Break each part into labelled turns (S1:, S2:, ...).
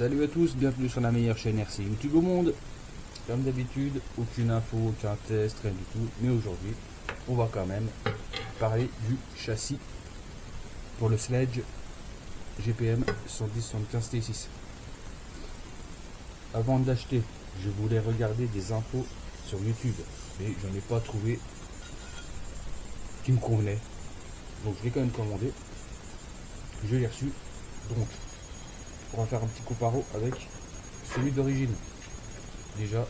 S1: Salut à tous, bienvenue sur la meilleure chaîne RC YouTube au monde. Comme d'habitude, aucune info, aucun test, rien du tout. Mais aujourd'hui, on va quand même parler du châssis pour le Sledge GPM 110-75 T6. Avant de l'acheter, je voulais regarder des infos sur YouTube, mais j'en ai pas trouvé qui me convenait. Donc je l'ai quand même commandé. Je l'ai reçu. Donc on va faire un petit comparo avec celui d'origine. Déjà,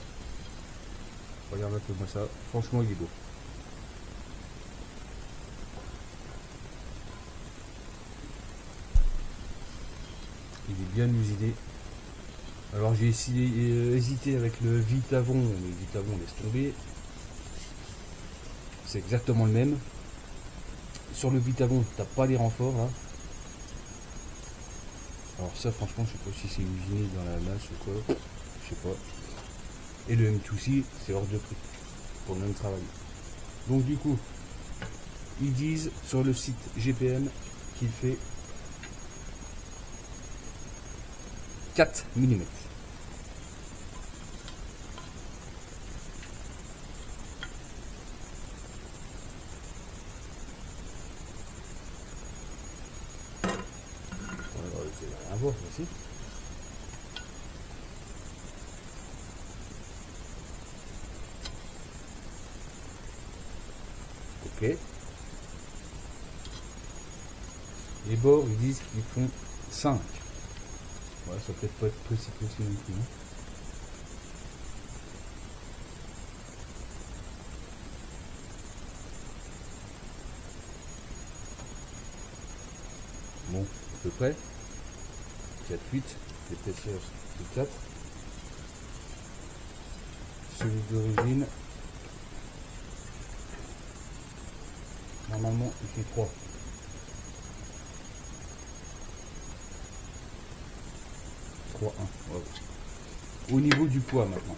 S1: regarde un peu moi ça, franchement il est beau. Il est bien usiné. Alors j'ai hésité avec le Vitavon, mais le Vitavon laisse tomber. C'est exactement le même. Sur le Vitavon, t'as pas les renforts là. Alors ça franchement je sais pas si c'est usiné dans la masse ou quoi, je sais pas. Et le M2C c'est hors de prix pour le même travail. Donc du coup, ils disent sur le site GPM qu'il fait 4 mm. C'est rien à voir aussi. Ok. Les bords, ils disent qu'ils font 5. Ouais, ça peut pas être précis non plus. Hein. Bon, à peu près. 4, 8. L'épaisseur, c'est 4. Celui d'origine, normalement, il fait 3. 3, 1. Ouais. Au niveau du poids maintenant.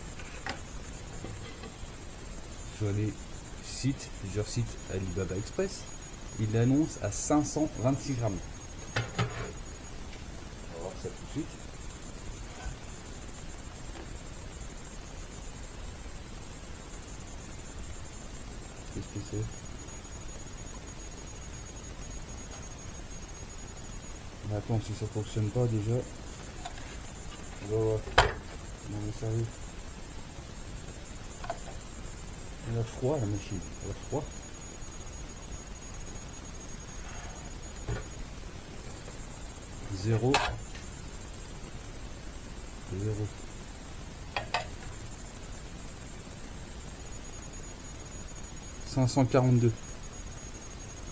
S1: Sur les sites, plusieurs sites Alibaba Express, il l'annonce à 526 grammes. On va voir ça tout de suite. Qu'est-ce que c'est? Mais attends, si ça fonctionne pas déjà, on va voir. Non mais sérieux. Elle a froid la machine, elle a froid. Zéro.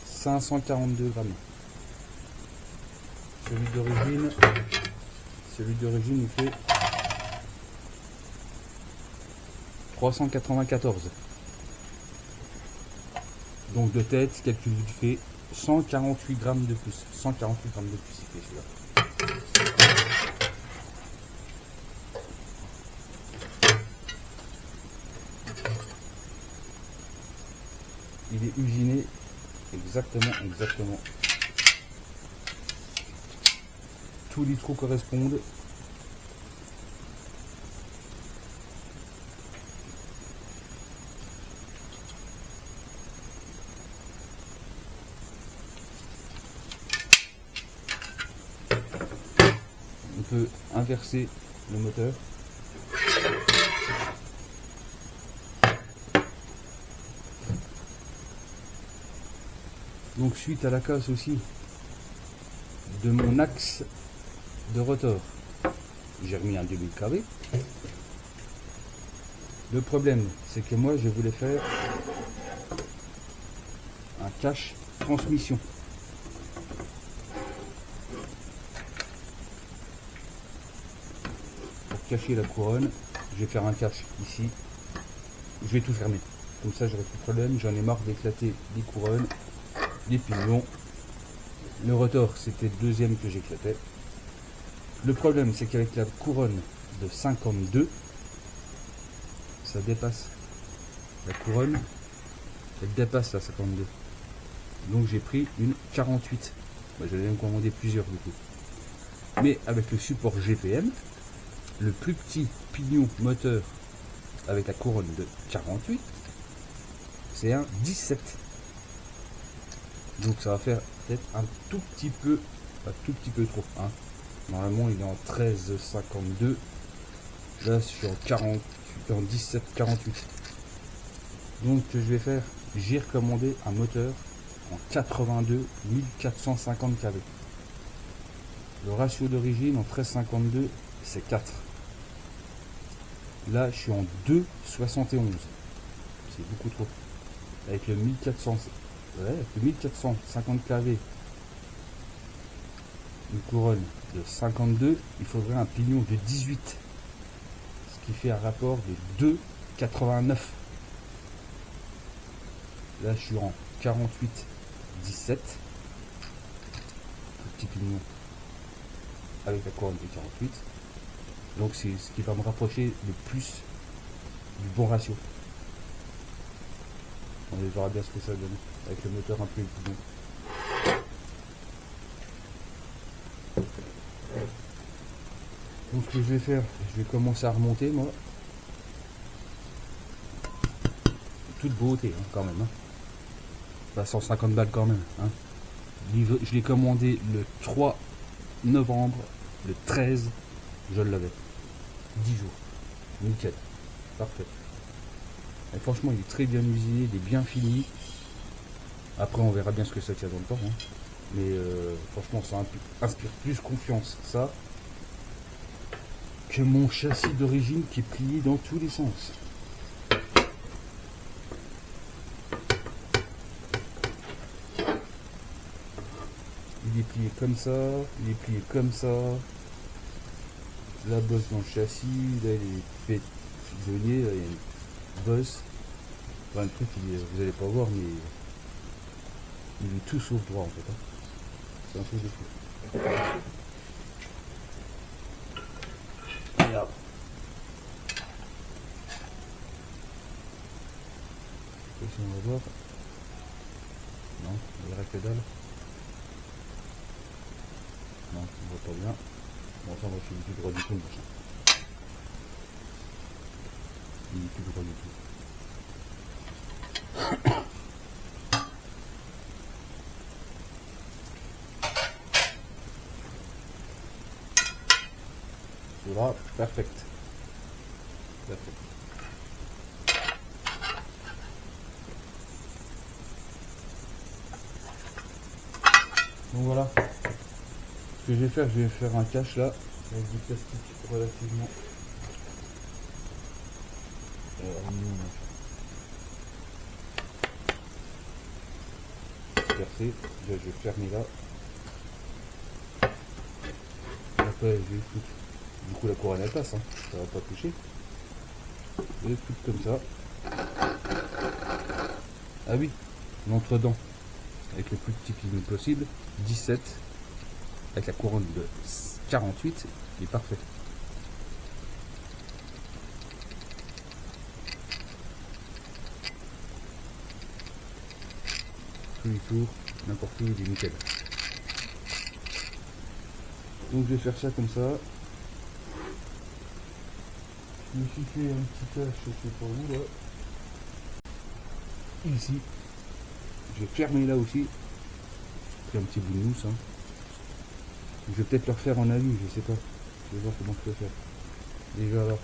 S1: 542 grammes. Celui d'origine il fait 394. Donc de tête, calcul vite fait, 148 grammes de plus. 148 grammes de plus, il fait celui-là. Il est usiné exactement. Tous les trous correspondent. On peut inverser le moteur. Donc suite à la casse aussi de mon axe de rotor, j'ai remis un 2000 kV. Le problème c'est que moi je voulais faire un cache transmission. Pour cacher la couronne, je vais faire un cache ici. Je vais tout fermer. Comme ça j'aurai plus de problème. J'en ai marre d'éclater les couronnes, les pignons. Le rotor c'était le deuxième que j'éclatais. Le problème c'est qu'avec la couronne de 52, ça dépasse. La couronne, elle dépasse la 52. Donc j'ai pris une 48. J'allais même commander plusieurs du coup. Mais avec le support GPM, le plus petit pignon moteur avec la couronne de 48, c'est un 17. Donc ça va faire peut-être un tout petit peu trop. Hein. Normalement il est en 13,52. Là je suis en 48, en 17,48. Donc ce que je vais faire, j'ai recommandé un moteur en 82 1450 kV. Le ratio d'origine en 13,52 c'est 4. Là je suis en 2,71. C'est beaucoup trop. Avec le 1400, avec le 1450 kV, une couronne de 52, il faudrait un pignon de 18. Ce qui fait un rapport de 2,89. Là je suis en 48 17. Petit pignon avec la couronne de 48. Donc c'est ce qui va me rapprocher le plus du bon ratio. On verra bien ce que ça donne avec le moteur un peu plus long. Donc ce que je vais faire, je vais commencer à remonter moi. Toute beauté hein, quand même. Hein. Bah, 150 balles quand même. Hein. Je l'ai commandé le 3 novembre, le 13, je l'avais. 10 jours. Nickel. Parfait. Et franchement, il est très bien usiné, il est bien fini. Après, on verra bien ce que ça tient dans le temps. Hein. Mais franchement, ça inspire plus confiance, ça, que mon châssis d'origine qui est plié dans tous les sens. Il est plié comme ça, il est plié comme ça. La bosse dans le châssis, là, il est fusionné, là, il y a une bosse. Enfin, le truc, vous allez pas voir, mais il est tout sauf droit en fait. Hein. C'est un truc de fou. Regarde. Si on va voir. Non, il y aurait que dalle. Non, on voit pas bien. Bon, ça, moi, je suis plus droit du tout, machin. Il est plus droit du tout. Voilà, perfect. Perfect. Donc voilà. Ce que je vais faire un cache là, avec du plastique relativement percé. Je vais fermer là. Après je vais foutre. Du coup la couronne elle passe, hein. Ça va pas toucher. Je vais foutre comme ça. Ah oui, l'entre-dents avec le plus petit pignon possible, 17 avec la couronne de 48, il est parfait. Tous les tours, n'importe où, il est nickel. Donc je vais faire ça comme ça. Je me suis fait un petit cache, je sais pas où là. Ici. Je vais fermer là aussi. J'ai un petit bout de mousse. Hein. Je vais peut-être le refaire en alu, je sais pas. Je vais voir comment je peux faire. Déjà là.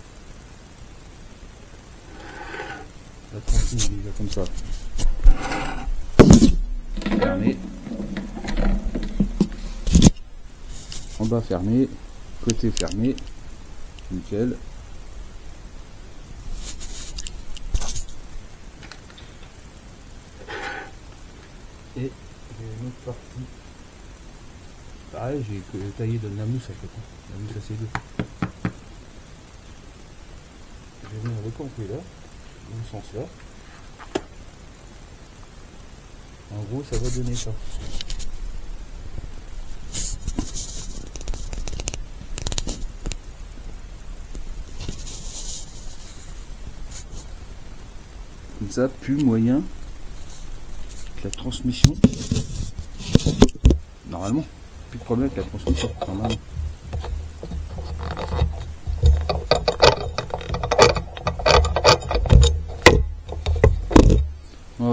S1: La tranquille déjà comme ça. Fermé. En bas fermé. Côté fermé. Nickel. Et j'ai une autre partie. Pareil, j'ai taillé de la mousse à côté. La mousse assez deux. Je vais venir le camper là, dans ce sens là. En gros, ça va donner ça. Comme ça, plus moyen que la transmission. Normalement, plus de problème avec la transmission. Normalement.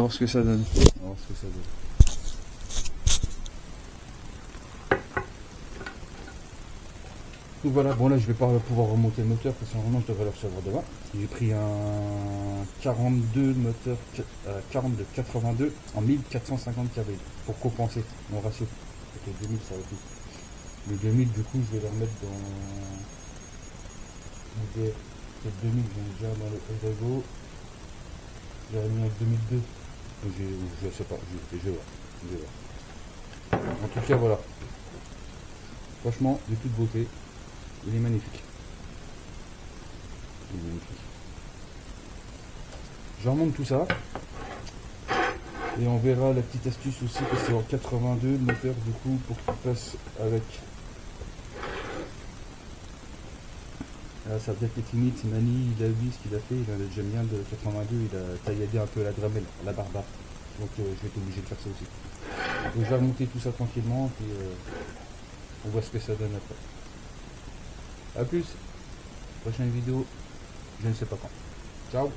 S1: voir ce que ça donne. On va voir ce que ça donne. Donc voilà, bon là je vais pas pouvoir remonter le moteur parce que normalement je devrais le recevoir demain. J'ai pris un 42 moteur 42 82 en 1450 kV pour compenser mon ratio. C'était 2000 ça aurait pu. Le 2000 du coup je vais le remettre dans le 2000, j'ai déjà dans le Erego. J'aurais mis un 2002. Je sais pas, je vais voir. Je vais voir. En tout cas voilà. Franchement, de toute beauté. Il est magnifique. Il est magnifique. Je remonte tout ça. Et on verra la petite astuce aussi parce que c'est en 82 le moteur du coup pour qu'il passe avec. Là, ça va peut-être être limite, Mani il a vu ce qu'il a fait, j'aime bien de 82, il a tailladé un peu la Dremel, la barba. Donc je vais être obligé de faire ça aussi. Donc je vais remonter tout ça tranquillement et on voit ce que ça donne après. A plus, prochaine vidéo, je ne sais pas quand. Ciao.